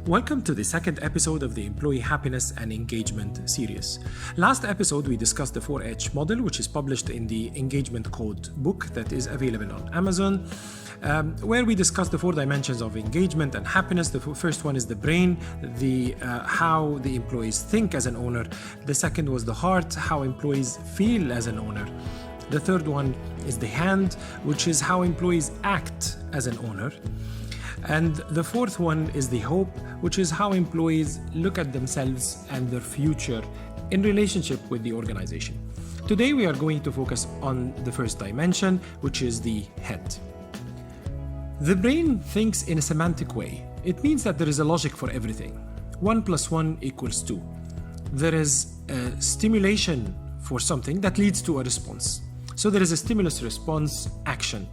Welcome to the second episode of the Employee Happiness and Engagement series. Last episode, we discussed the 4H model, which is published in the Engagement Code book that is available on Amazon, where we discussed the 4 dimensions of engagement and happiness. The first one is the brain, how the employees think as an owner. The second was the heart, how employees feel as an owner. The third one is the hand, which is how employees act as an owner. And the fourth one is the hope, which is how employees look at themselves and their future in relationship with the organization. Today we are going to focus on the first dimension, which is the head. The brain thinks in a semantic way. It means that there is a logic for everything. 1 + 1 = 2. There is a stimulation for something that leads to a response. So there is a stimulus-response action.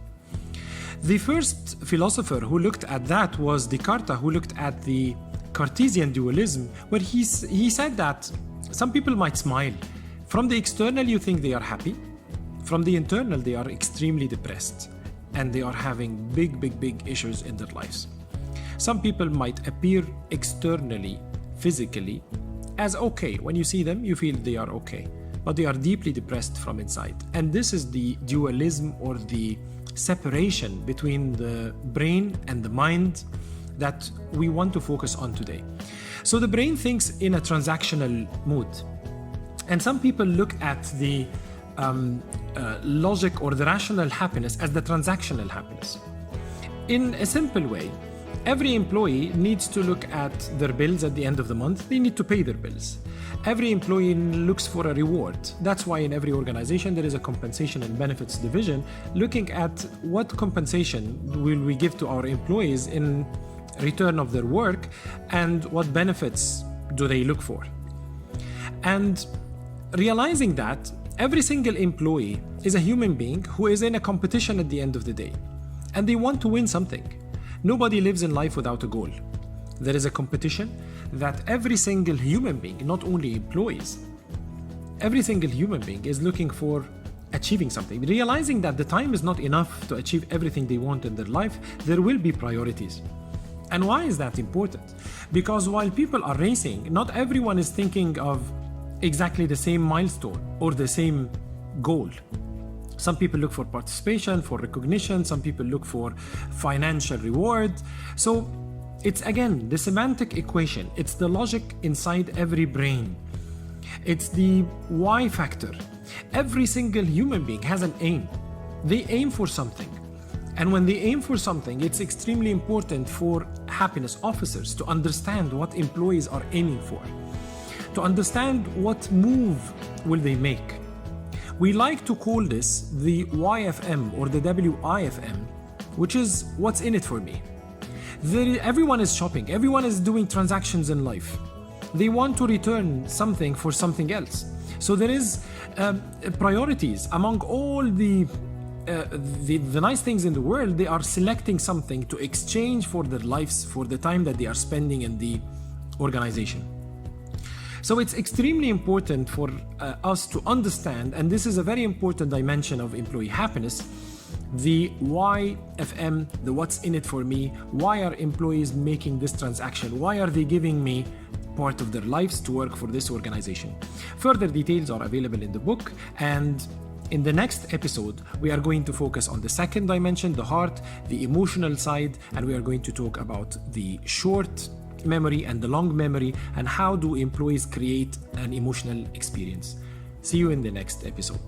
The first philosopher who looked at that was Descartes, who looked at the Cartesian dualism, where he said that some people might smile. From the external, you think they are happy. From the internal, they are extremely depressed, and they are having big issues in their lives. Some people might appear externally, physically, as okay. When you see them, you feel they are okay, but they are deeply depressed from inside. And this is the dualism, or the separation between the brain and the mind that we want to focus on today. So the brain thinks in a transactional mood. And some people look at the logic or the rational happiness as the transactional happiness. In a simple way, every employee needs to look at their bills at the end of the month. They need to pay their bills. Every employee looks for a reward. That's why in every organization there is a compensation and benefits division looking at what compensation will we give to our employees in return of their work and what benefits do they look for. And realizing that every single employee is a human being who is in a competition at the end of the day, and they want to win something. Nobody lives in life without a goal. There is a competition that every single human being, not only employees, every single human being is looking for achieving something. Realizing that the time is not enough to achieve everything they want in their life, there will be priorities. And why is that important? Because while people are racing, not everyone is thinking of exactly the same milestone or the same goal. Some people look for participation, for recognition. Some people look for financial reward. So it's again the semantic equation. It's the logic inside every brain. It's the why factor. Every single human being has an aim. They aim for something. And when they aim for something, it's extremely important for happiness officers to understand what employees are aiming for, to understand what move will they make. We like to call this the YFM or the WIFM, which is what's in it for me. Everyone is shopping. Everyone is doing transactions in life. They want to return something for something else. So there is priorities among all the nice things in the world. They are selecting something to exchange for their lives, for the time that they are spending in the organization. So it's extremely important for us to understand, and this is a very important dimension of employee happiness, the YFM, the what's in it for me. Why are employees making this transaction? Why are they giving me part of their lives to work for this organization? Further details are available in the book, and in the next episode, we are going to focus on the second dimension, the heart, the emotional side, and we are going to talk about the short memory and the long memory, and how do employees create an emotional experience. See you in the next episode.